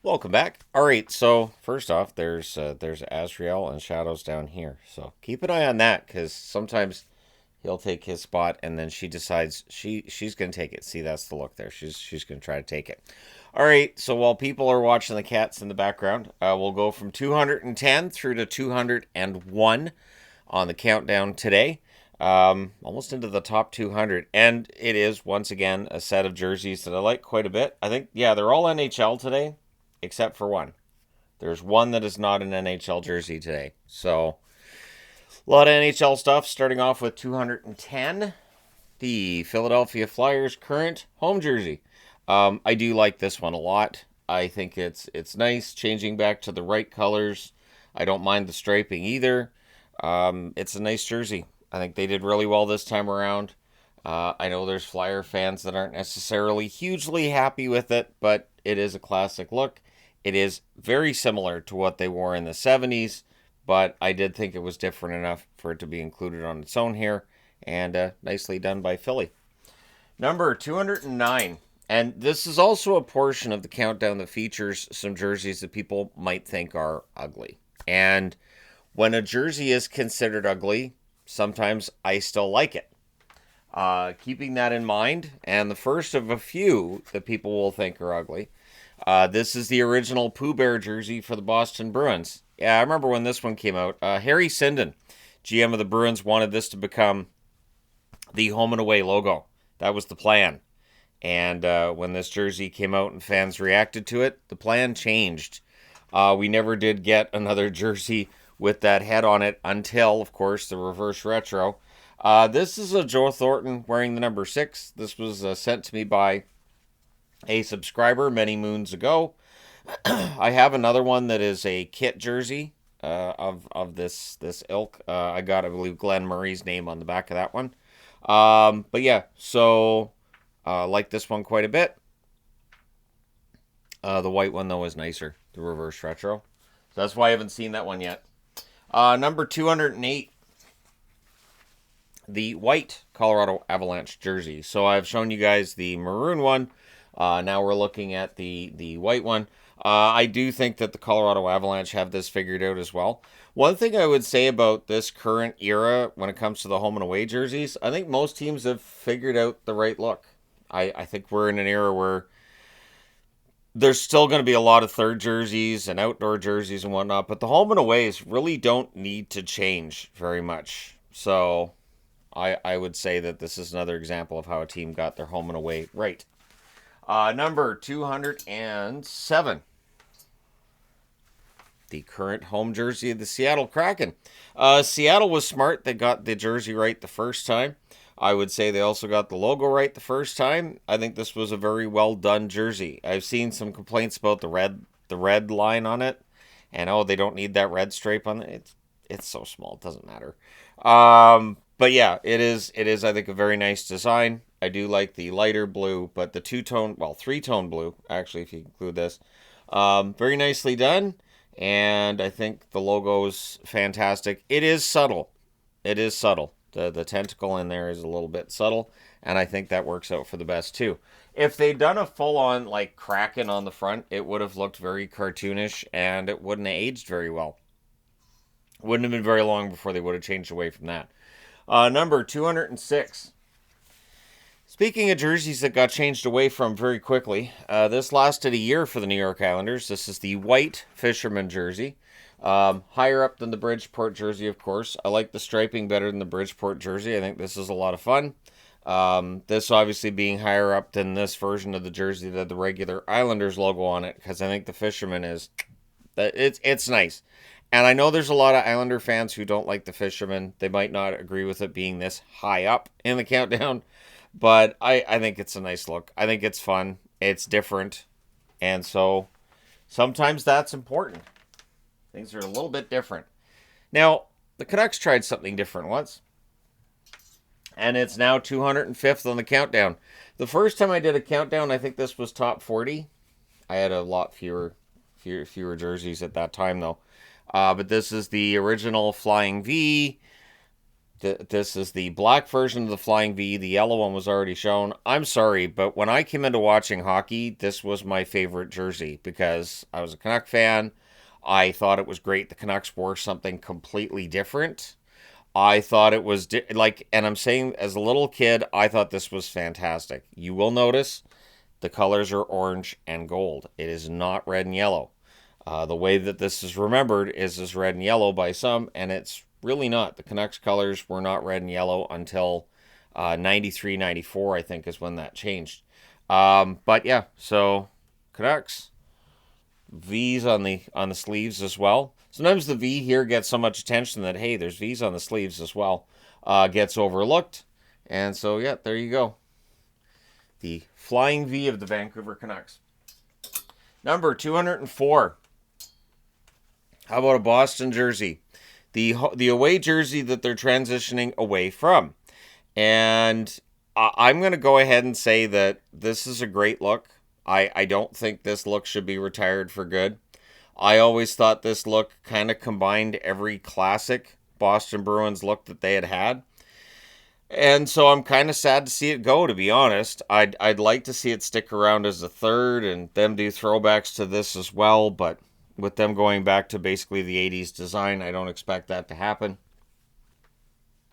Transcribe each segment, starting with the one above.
Welcome back. All right, so first off, there's Azrael and Shadows down here. So keep an eye on that because sometimes he'll take his spot and then she decides she's gonna take it. See, that's the look there. She's gonna try to take it. All right, so while people are watching the cats in the background, we'll go from 210 through to 201 on the countdown today. Almost into the top 200, and it is once again a set of jerseys that I like quite a bit. I think, yeah, they're all NHL today except for one. There's one that is not an NHL jersey today. So, a lot of NHL stuff, starting off with 210, the Philadelphia Flyers current home jersey. I do like this one a lot. I think it's nice, changing back to the right colors. I don't mind the striping either. It's a nice jersey. I think they did really well this time around. I know there's Flyer fans that aren't necessarily hugely happy with it, but it is a classic look. It is very similar to what they wore in the 70s, but I did think it was different enough for it to be included on its own here, and nicely done by Philly. Number 209. And this is also a portion of the countdown that features some jerseys that people might think are ugly. And when a jersey is considered ugly, sometimes I still like it. Keeping that in mind, and the first of a few that people will think are ugly, this is the original Pooh Bear jersey for the Boston Bruins. Yeah, I remember when this one came out. Harry Sinden, GM of the Bruins, wanted this to become the home and away logo. That was the plan. And when this jersey came out and fans reacted to it, the plan changed. We never did get another jersey with that head on it until, of course, the reverse retro. This is a Joe Thornton wearing the number 6. This was sent to me by a subscriber many moons ago. I have another one that is a kit jersey of this ilk. I got, I believe, Glenn Murray's name on the back of that one. But yeah, so like this one quite a bit. The white one though is nicer, the reverse retro. So that's why I haven't seen that one yet. Number 208, the white Colorado Avalanche jersey. So I've shown you guys the maroon one. Now we're looking at the white one. I do think that the Colorado Avalanche have this figured out as well. One thing I would say about this current era when it comes to the home and away jerseys, I think most teams have figured out the right look. I think we're in an era where there's still going to be a lot of third jerseys and outdoor jerseys and whatnot, but the home and aways really don't need to change very much. So I would say that this is another example of how a team got their home and away right. Number 207, the current home jersey of the Seattle Kraken. Seattle was smart. They got the jersey right the first time. I would say they also got the logo right the first time. I think this was a very well done jersey. I've seen some complaints about the red line on it, and oh, they don't need that red stripe on it. It's so small, it doesn't matter. But yeah, it is I think a very nice design. I do like the lighter blue, but the three-tone blue, actually, if you include this, very nicely done. And I think the logo's fantastic. It is subtle. It is subtle. The tentacle in there is a little bit subtle, and I think that works out for the best too. If they'd done a full-on like Kraken on the front, it would have looked very cartoonish, and it wouldn't have aged very well. Wouldn't have been very long before they would have changed away from that. Number 206. Speaking of jerseys that got changed away from very quickly, this lasted a year for the New York Islanders. This is the white fisherman jersey. Higher up than the Bridgeport jersey, of course. I like the striping better than the Bridgeport jersey. I think this is a lot of fun. This obviously being higher up than this version of the jersey that had the regular Islanders logo on it, because I think the fisherman is, it's nice. And I know there's a lot of Islander fans who don't like the fisherman. They might not agree with it being this high up in the countdown, but I think it's a nice look. I think it's fun. It's different. And so sometimes that's important. Things are a little bit different. Now, the Canucks tried something different once, and it's now 205th on the countdown. The first time I did a countdown, I think this was top 40. I had a lot fewer jerseys at that time, though. But this is the original Flying V. This is the black version of the Flying V. The yellow one was already shown. I'm sorry, but when I came into watching hockey, this was my favorite jersey because I was a Canuck fan. I thought it was great the Canucks wore something completely different. I thought it was and I'm saying as a little kid, I thought this was fantastic. You will notice the colors are orange and gold. It is not red and yellow. The way that this is remembered is as red and yellow by some, and it's really not. The Canucks colors were not red and yellow until 93, 94, I think, is when that changed. But yeah, so Canucks, V's on the sleeves as well. Sometimes the V here gets so much attention that, hey, there's V's on the sleeves as well. Gets overlooked. And so, yeah, there you go. The Flying V of the Vancouver Canucks. Number 204. How about a Boston jersey? The away jersey that they're transitioning away from. And I'm going to go ahead and say that this is a great look. I don't think this look should be retired for good. I always thought this look kind of combined every classic Boston Bruins look that they had. And so I'm kind of sad to see it go, to be honest. I'd like to see it stick around as a third and them do throwbacks to this as well, but with them going back to basically the 80s design, I don't expect that to happen.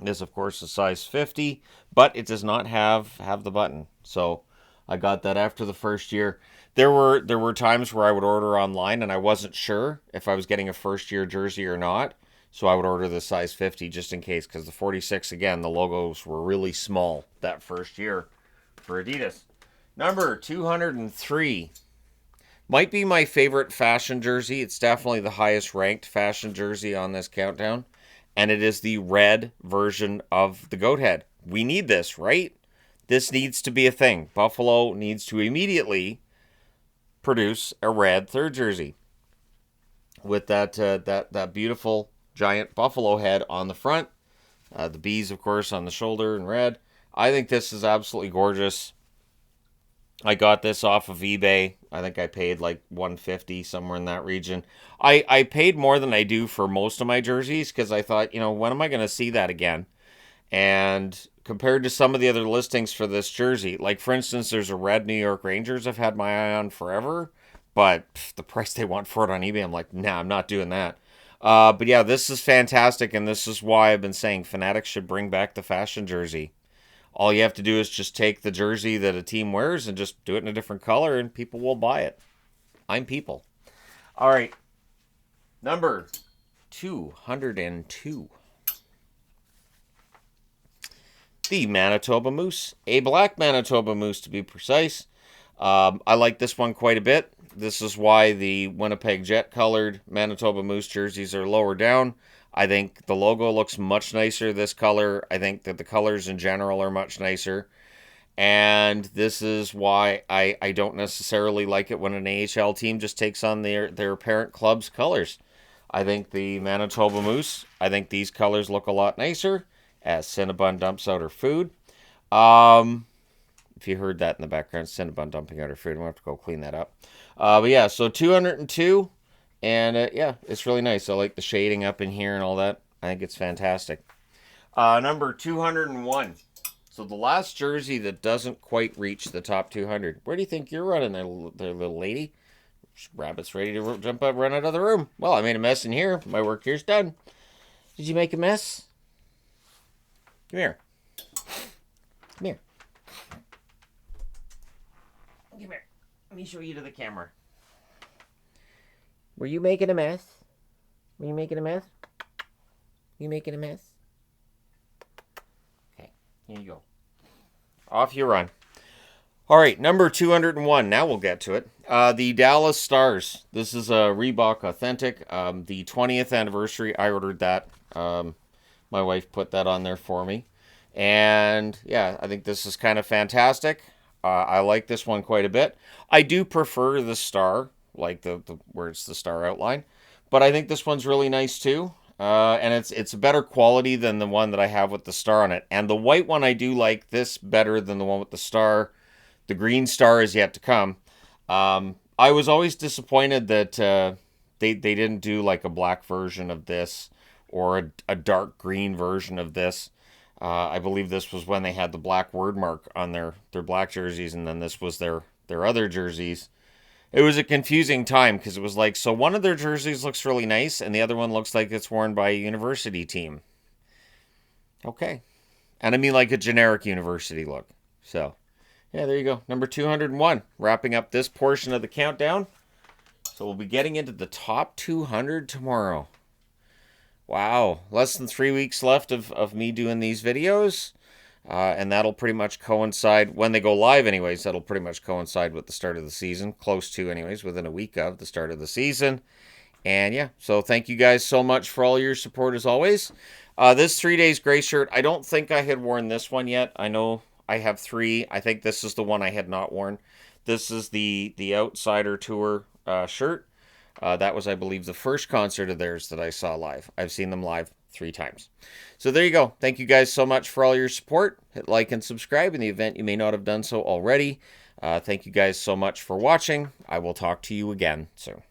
This, of course, is size 50, but it does not have the button. So I got that after the first year. There were times where I would order online and I wasn't sure if I was getting a first year jersey or not. So I would order the size 50 just in case, because the 46, again, the logos were really small that first year for Adidas. Number 203. Might be my favorite fashion jersey. It's definitely the highest ranked fashion jersey on this countdown. And it is the red version of the goathead. We need this, right? This needs to be a thing. Buffalo needs to immediately produce a red third jersey with that beautiful giant buffalo head on the front. The bees, of course, on the shoulder in red. I think this is absolutely gorgeous. I got this off of eBay. I think I paid like $150, somewhere in that region. I paid more than I do for most of my jerseys because I thought, when am I going to see that again? And compared to some of the other listings for this jersey, like for instance, there's a red New York Rangers I've had my eye on forever, but the price they want for it on eBay, I'm like, nah, I'm not doing that. But yeah, this is fantastic, and this is why I've been saying Fanatics should bring back the fashion jersey. All you have to do is just take the jersey that a team wears and just do it in a different color, and people will buy it. I'm people. All right. Number 202. The Manitoba Moose. A black Manitoba Moose, to be precise. I like this one quite a bit. This is why the Winnipeg Jet-colored Manitoba Moose jerseys are lower down. I think the logo looks much nicer this color. I think that the colors in general are much nicer. And this is why I don't necessarily like it when an AHL team just takes on their parent club's colors. I think the Manitoba Moose, I think these colors look a lot nicer as Cinnabon dumps out her food. If you heard that in the background, Cinnabon dumping out her food. I'm going to have to go clean that up. But yeah, so 202. And yeah, it's really nice. I like the shading up in here and all that. I think it's fantastic. Number 201. So the last jersey that doesn't quite reach the top 200. Where do you think you're running there, little lady? Rabbit's ready to jump up, run out of the room. Well, I made a mess in here. My work here's done. Did you make a mess? Come here. Come here. Come here. Let me show you to the camera. Were you making a mess? Were you making a mess? You making a mess? Okay, here you go. Off you run. All right, number 201. Now we'll get to it. The Dallas Stars. This is a Reebok Authentic. The 20th anniversary. I ordered that. My wife put that on there for me. And yeah, I think this is kind of fantastic. I like this one quite a bit. I do prefer the star, like the where it's the star outline, but I think this one's really nice too. And it's a better quality than the one that I have with the star on it. And the white one, I do like this better than the one with the star. The green star is yet to come. I was always disappointed that they didn't do like a black version of this, or a dark green version of this. I believe this was when they had the black word mark on their black jerseys, and then this was their other jerseys. It was a confusing time because it was like, so one of their jerseys looks really nice, and the other one looks like it's worn by a university team. Okay. And I mean like a generic university look. So, yeah, there you go. Number 201. Wrapping up this portion of the countdown. So we'll be getting into the top 200 tomorrow. Wow. Less than 3 weeks left of me doing these videos. And that'll pretty much coincide, when they go live anyways, that'll pretty much coincide with the start of the season. Close to anyways, within a week of the start of the season. And yeah, so thank you guys so much for all your support as always. This 3 Days Gray shirt, I don't think I had worn this one yet. I know I have 3. I think this is the one I had not worn. This is the Outsider Tour shirt. That was, I believe, the first concert of theirs that I saw live. I've seen them live 3 times. So there you go. Thank you guys so much for all your support. Hit like and subscribe in the event you may not have done so already. Thank you guys so much for watching. I will talk to you again soon.